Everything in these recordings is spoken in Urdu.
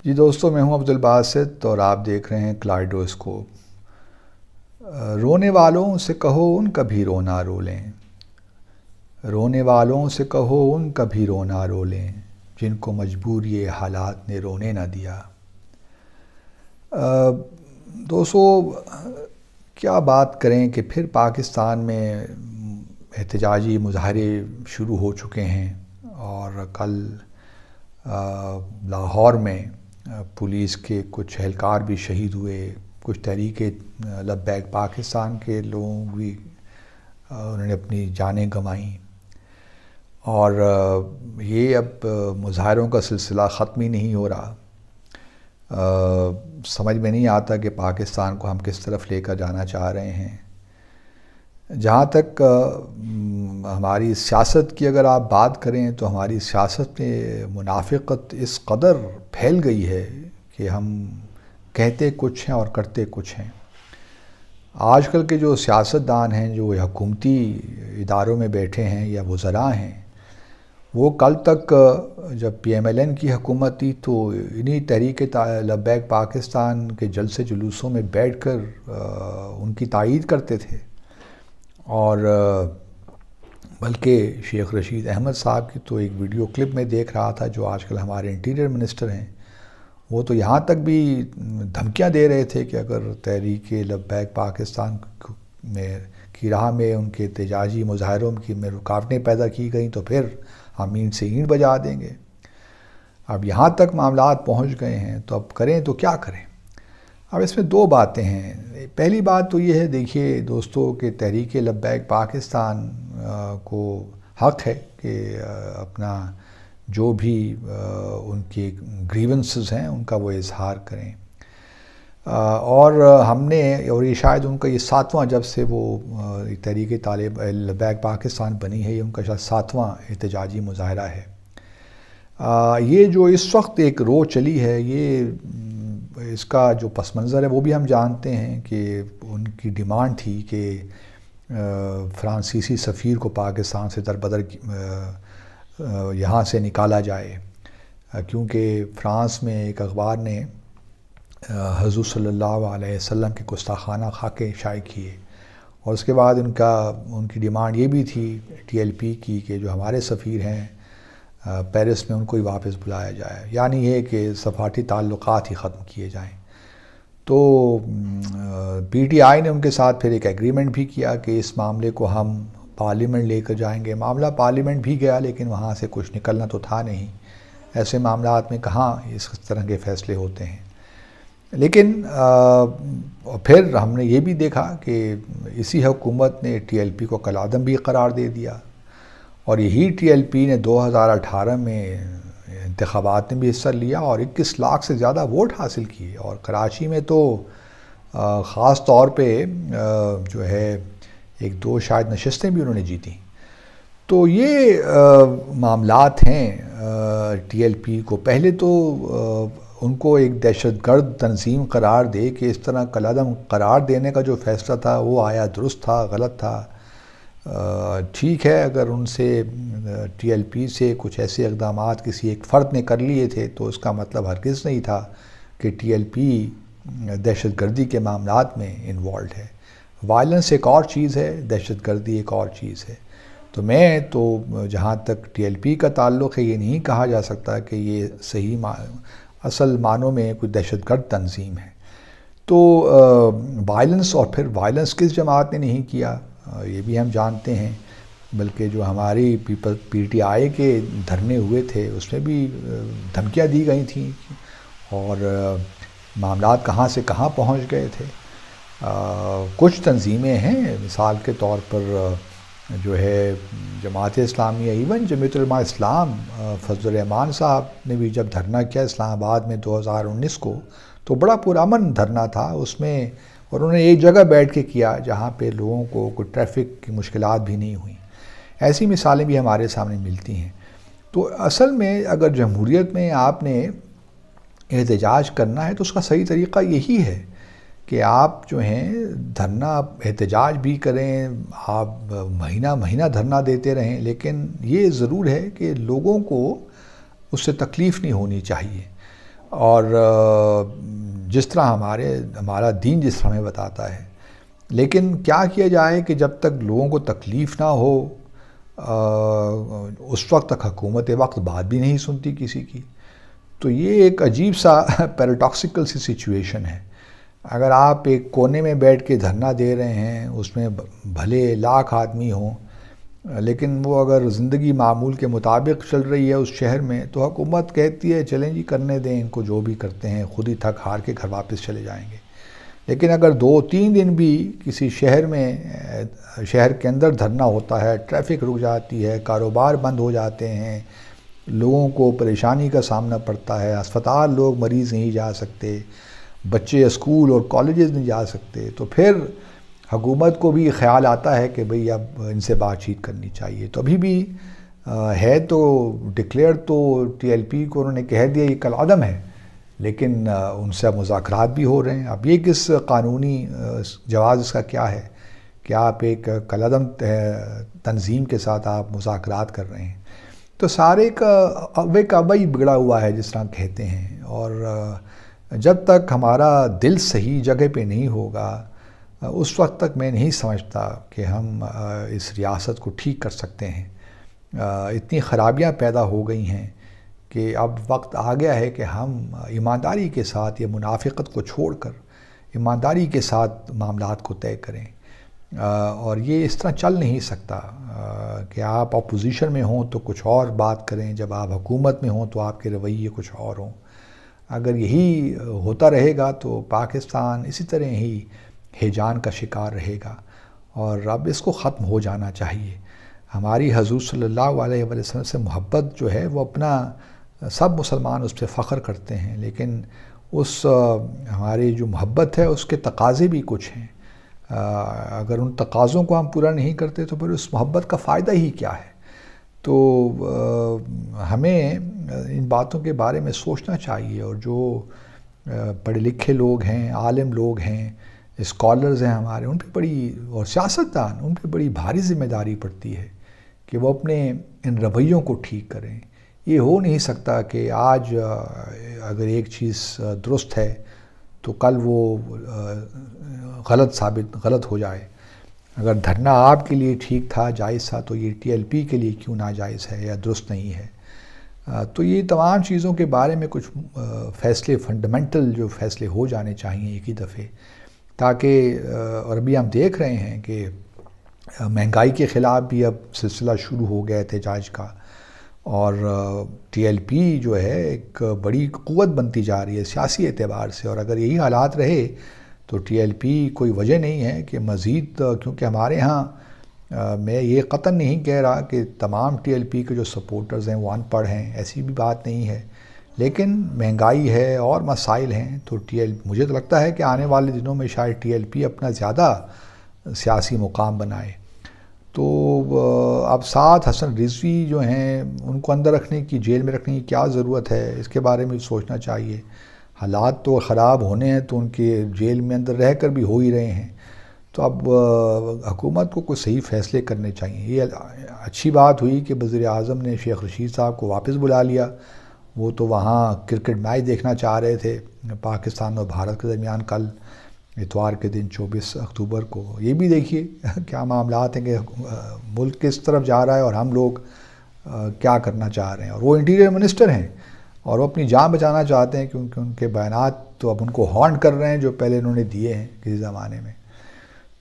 جی دوستو، میں ہوں عبدالباسط اور آپ دیکھ رہے ہیں کلائڈوسکوپ۔ رونے والوں سے کہو ان کا بھی رونا رو لیں، رونے والوں سے کہو ان کا بھی رونا رو لیں، جن کو مجبوری حالات نے رونے نہ دیا۔ دوستو، کیا بات کریں کہ پھر پاکستان میں احتجاجی مظاہرے شروع ہو چکے ہیں، اور کل لاہور میں پولیس کے کچھ اہلکار بھی شہید ہوئے، کچھ تحریک لبیک پاکستان کے لوگوں بھی انہوں نے اپنی جانیں گنوائیں، اور یہ اب مظاہروں کا سلسلہ ختم ہی نہیں ہو رہا۔ سمجھ میں نہیں آتا کہ پاکستان کو ہم کس طرف لے کر جانا چاہ رہے ہیں۔ جہاں تک ہماری سیاست کی اگر آپ بات کریں تو ہماری سیاست میں منافقت اس قدر پھیل گئی ہے کہ ہم کہتے کچھ ہیں اور کرتے کچھ ہیں۔ آج کل کے جو سیاستدان ہیں، جو حکومتی اداروں میں بیٹھے ہیں یا وزراء ہیں، وہ کل تک جب پی ایم ایل این کی حکومت تھی تو انہی تحریک لبیک پاکستان کے جلسے جلوسوں میں بیٹھ کر ان کی تائید کرتے تھے، اور بلکہ شیخ رشید احمد صاحب کی تو ایک ویڈیو کلپ میں دیکھ رہا تھا، جو آج کل ہمارے انٹیریئر منسٹر ہیں، وہ تو یہاں تک بھی دھمکیاں دے رہے تھے کہ اگر تحریک لبیک پاکستان میں کی راہ میں ان کے احتجاجی مظاہروں میں رکاوٹیں پیدا کی گئیں تو پھر ہم اینٹ سے اینٹ بجا دیں گے۔ اب یہاں تک معاملات پہنچ گئے ہیں تو اب کریں تو کیا کریں؟ اب اس میں دو باتیں ہیں۔ پہلی بات تو یہ ہے، دیکھیے دوستو، کہ تحریک لبیک پاکستان کو حق ہے کہ اپنا جو بھی ان کے گریونسز ہیں ان کا وہ اظہار کریں، اور ہم نے، اور یہ شاید ان کا یہ 7واں، جب سے وہ تحریک لبیک پاکستان بنی ہے، یہ ان کا شاید 7واں احتجاجی مظاہرہ ہے۔ یہ جو اس وقت ایک رو چلی ہے، یہ اس کا جو پس منظر ہے وہ بھی ہم جانتے ہیں کہ ان کی ڈیمانڈ تھی کہ فرانسیسی سفیر کو پاکستان سے دربدر یہاں سے نکالا جائے، کیونکہ فرانس میں ایک اخبار نے حضور صلی اللہ علیہ وسلم کے گستاخانہ خاکے شائع کیے، اور اس کے بعد ان کی ڈیمانڈ یہ بھی تھی ٹی ایل پی کی کہ جو ہمارے سفیر ہیں پیرس میں ان کو ہی واپس بلایا جائے، یعنی یہ کہ سفارتی تعلقات ہی ختم کیے جائیں۔ تو پی ٹی آئی نے ان کے ساتھ پھر ایک ایگریمنٹ بھی کیا کہ اس معاملے کو ہم پارلیمنٹ لے کر جائیں گے۔ معاملہ پارلیمنٹ بھی گیا، لیکن وہاں سے کچھ نکلنا تو تھا نہیں، ایسے معاملات میں کہاں اس طرح کے فیصلے ہوتے ہیں۔ لیکن پھر ہم نے یہ بھی دیکھا کہ اسی حکومت نے ٹی ایل پی کو کالعدم بھی قرار دے دیا، اور یہی ٹی ایل پی نے 2018 میں انتخابات میں بھی حصہ لیا اور 21 لاکھ سے زیادہ ووٹ حاصل کیے، اور کراچی میں تو خاص طور پہ جو ہے ایک دو شاید نشستیں بھی انہوں نے جیتیں۔ تو یہ معاملات ہیں ٹی ایل پی کو۔ پہلے تو ان کو ایک دہشت گرد تنظیم قرار دے کہ اس طرح کالعدم قرار دینے کا جو فیصلہ تھا وہ آیا درست تھا، غلط تھا؟ ٹھیک ہے، اگر ان سے ٹی ایل پی سے کچھ ایسے اقدامات کسی ایک فرد نے کر لیے تھے تو اس کا مطلب ہرگز نہیں تھا کہ ٹی ایل پی دہشت گردی کے معاملات میں انوالوڈ ہے۔ وائلنس ایک اور چیز ہے، دہشت گردی ایک اور چیز ہے۔ تو میں تو جہاں تک ٹی ایل پی کا تعلق ہے، یہ نہیں کہا جا سکتا کہ یہ صحیح اصل معنوں میں کوئی دہشت گرد تنظیم ہے۔ تو وائلنس، اور پھر وائلنس کس جماعت نے نہیں کیا یہ بھی ہم جانتے ہیں، بلکہ جو ہماری پی ٹی آئی کے دھرنے ہوئے تھے اس میں بھی دھمکیاں دی گئی تھیں، اور معاملات کہاں سے کہاں پہنچ گئے تھے۔ کچھ تنظیمیں ہیں، مثال کے طور پر جو ہے جماعت اسلامیہ، ایون جمعیت علماء اسلام، فضل الرحمان صاحب نے بھی جب دھرنا کیا اسلام آباد میں 2019 کو، تو بڑا پرامن دھرنا تھا اس میں، اور انہوں نے ایک جگہ بیٹھ کے کیا جہاں پہ لوگوں کو کوئی ٹریفک کی مشکلات بھی نہیں ہوئیں۔ ایسی مثالیں بھی ہمارے سامنے ملتی ہیں۔ تو اصل میں اگر جمہوریت میں آپ نے احتجاج کرنا ہے تو اس کا صحیح طریقہ یہی ہے کہ آپ جو ہیں دھرنا احتجاج بھی کریں، آپ مہینہ مہینہ دھرنا دیتے رہیں، لیکن یہ ضرور ہے کہ لوگوں کو اس سے تکلیف نہیں ہونی چاہیے۔ اور جس طرح ہمارا دین جس طرح ہمیں بتاتا ہے. لیکن کیا کیا جائے کہ جب تک لوگوں کو تکلیف نہ ہو اس وقت تک حکومت وقت بات بھی نہیں سنتی کسی کی. تو یہ ایک عجیب سا پیراڈاکسیکل سی سچویشن ہے. اگر آپ ایک کونے میں بیٹھ کے دھرنا دے رہے ہیں، اس میں بھلے لاکھ آدمی ہوں، لیکن وہ اگر زندگی معمول کے مطابق چل رہی ہے اس شہر میں، تو حکومت کہتی ہے چلیں جی کرنے دیں ان کو جو بھی کرتے ہیں، خود ہی تھک ہار کے گھر واپس چلے جائیں گے. لیکن اگر 2-3 دن بھی کسی شہر کے اندر دھرنا ہوتا ہے، ٹریفک رک جاتی ہے، کاروبار بند ہو جاتے ہیں، لوگوں کو پریشانی کا سامنا پڑتا ہے، اسپتال لوگ مریض نہیں جا سکتے، بچے اسکول اور کالجز نہیں جا سکتے، تو پھر حکومت کو بھی خیال آتا ہے کہ بھئی اب ان سے بات چیت کرنی چاہیے. تو ابھی بھی ہے تو ڈکلیئر تو ٹی ایل پی کو انہوں نے کہہ دیا یہ کالعدم ہے، لیکن ان سے مذاکرات بھی ہو رہے ہیں. اب یہ کس قانونی جواز اس کا کیا ہے کہ آپ ایک کالعدم تنظیم کے ساتھ آپ مذاکرات کر رہے ہیں؟ تو سارے کا اوے کعبہ ہی بگڑا ہوا ہے جس طرح کہتے ہیں. اور جب تک ہمارا دل صحیح جگہ پہ نہیں ہوگا اس وقت تک میں نہیں سمجھتا کہ ہم اس ریاست کو ٹھیک کر سکتے ہیں. اتنی خرابیاں پیدا ہو گئی ہیں کہ اب وقت آ گیا ہے کہ ہم ایمانداری کے ساتھ یہ منافقت کو چھوڑ کر ایمانداری کے ساتھ معاملات کو طے کریں. اور یہ اس طرح چل نہیں سکتا کہ آپ اپوزیشن میں ہوں تو کچھ اور بات کریں، جب آپ حکومت میں ہوں تو آپ کے رویے کچھ اور ہوں. اگر یہی ہوتا رہے گا تو پاکستان اسی طرح ہی ہیجان کا شکار رہے گا، اور اب اس کو ختم ہو جانا چاہیے. ہماری حضور صلی اللہ علیہ وسلم سے محبت جو ہے وہ اپنا سب مسلمان اس پہ فخر کرتے ہیں، لیکن ہماری جو محبت ہے اس کے تقاضے بھی کچھ ہیں. اگر ان تقاضوں کو ہم پورا نہیں کرتے تو پھر اس محبت کا فائدہ ہی کیا ہے؟ تو ہمیں ان باتوں کے بارے میں سوچنا چاہیے، اور جو پڑھے لکھے لوگ ہیں، عالم لوگ ہیں، اسکالرز ہیں ہمارے، ان پہ بڑی، اور سیاستدان، ان پہ بڑی بھاری ذمہ داری پڑتی ہے کہ وہ اپنے ان رویوں کو ٹھیک کریں. یہ ہو نہیں سکتا کہ آج اگر ایک چیز درست ہے تو کل وہ غلط ہو جائے. اگر دھرنا آپ کے لیے ٹھیک تھا، جائز تھا، تو یہ ٹی ایل پی کے لیے کیوں ناجائز ہے یا درست نہیں ہے؟ تو یہ تمام چیزوں کے بارے میں کچھ فیصلے، فنڈامنٹل جو فیصلے ہو جانے چاہیے ایک ہی دفعے، تاکہ اور ابھی ہم دیکھ رہے ہیں کہ مہنگائی کے خلاف بھی اب سلسلہ شروع ہو گیا احتجاج کا، اور ٹی ایل پی جو ہے ایک بڑی قوت بنتی جا رہی ہے سیاسی اعتبار سے. اور اگر یہی حالات رہے تو ٹی ایل پی کوئی وجہ نہیں ہے کہ مزید، کیونکہ ہمارے ہاں میں یہ قطعاً نہیں کہہ رہا کہ تمام ٹی ایل پی کے جو سپورٹرز ہیں وہ ان پڑھ ہیں، ایسی بھی بات نہیں ہے، لیکن مہنگائی ہے اور مسائل ہیں. تو مجھے تو لگتا ہے کہ آنے والے دنوں میں شاید ٹی ایل پی اپنا زیادہ سیاسی مقام بنائے. تو اب ساتھ حسن رضوی جو ہیں ان کو اندر رکھنے کی، جیل میں رکھنے کی کیا ضرورت ہے؟ اس کے بارے میں سوچنا چاہیے. حالات تو خراب ہونے ہیں تو ان کے جیل میں اندر رہ کر بھی ہو ہی رہے ہیں. تو اب حکومت کو کوئی صحیح فیصلے کرنے چاہیے. یہ اچھی بات ہوئی کہ وزیر اعظم نے شیخ رشید صاحب کو واپس بلا لیا. وہ تو وہاں کرکٹ میچ دیکھنا چاہ رہے تھے پاکستان اور بھارت کے درمیان کل اتوار کے دن 24 اکتوبر کو. یہ بھی دیکھیے کیا معاملات ہیں کہ ملک کس طرف جا رہا ہے اور ہم لوگ کیا کرنا چاہ رہے ہیں. اور وہ انٹیریئر منسٹر ہیں اور وہ اپنی جان بچانا چاہتے ہیں، کیونکہ ان کے بیانات تو اب ان کو ہانٹ کر رہے ہیں جو پہلے انہوں نے دیے ہیں کسی زمانے میں.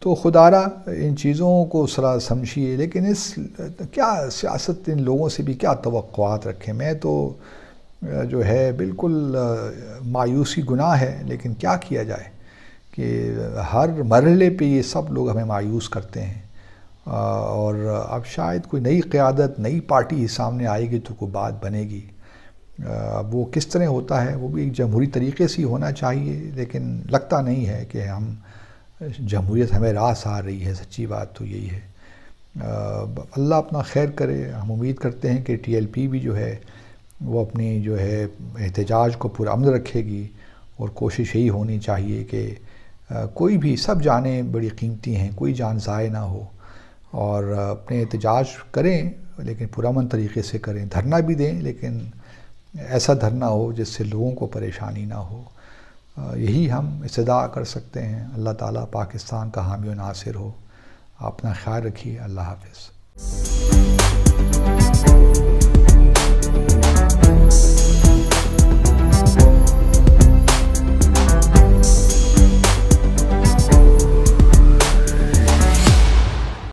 تو خدارا ان چیزوں کو ذرا سمجھیے. لیکن کیا سیاست، ان لوگوں سے بھی کیا توقعات رکھیں؟ میں تو جو ہے بالکل مایوسی گناہ ہے، لیکن کیا کیا جائے کہ ہر مرحلے پہ یہ سب لوگ ہمیں مایوس کرتے ہیں. اور اب شاید کوئی نئی قیادت، نئی پارٹی سامنے آئے گی تو کوئی بات بنے گی. اب وہ کس طرح ہوتا ہے، وہ بھی ایک جمہوری طریقے سے ہونا چاہیے، لیکن لگتا نہیں ہے کہ ہم جمہوریت ہمیں راس آ رہی ہے. سچی بات تو یہی ہے. اللہ اپنا خیر کرے. ہم امید کرتے ہیں کہ ٹی ایل پی بھی جو ہے وہ اپنی جو ہے احتجاج کو پورا امن رکھے گی، اور کوشش یہی ہونی چاہیے کہ کوئی بھی، سب جانیں بڑی قیمتی ہیں، کوئی جان ضائع نہ ہو، اور اپنے احتجاج کریں لیکن پرامن طریقے سے کریں. دھرنا بھی دیں لیکن ایسا دھرنا ہو جس سے لوگوں کو پریشانی نہ ہو. یہی ہم استدعا کر سکتے ہیں. اللہ تعالیٰ پاکستان کا حامی و ناصر ہو. اپنا خیال رکھیے. اللہ حافظ.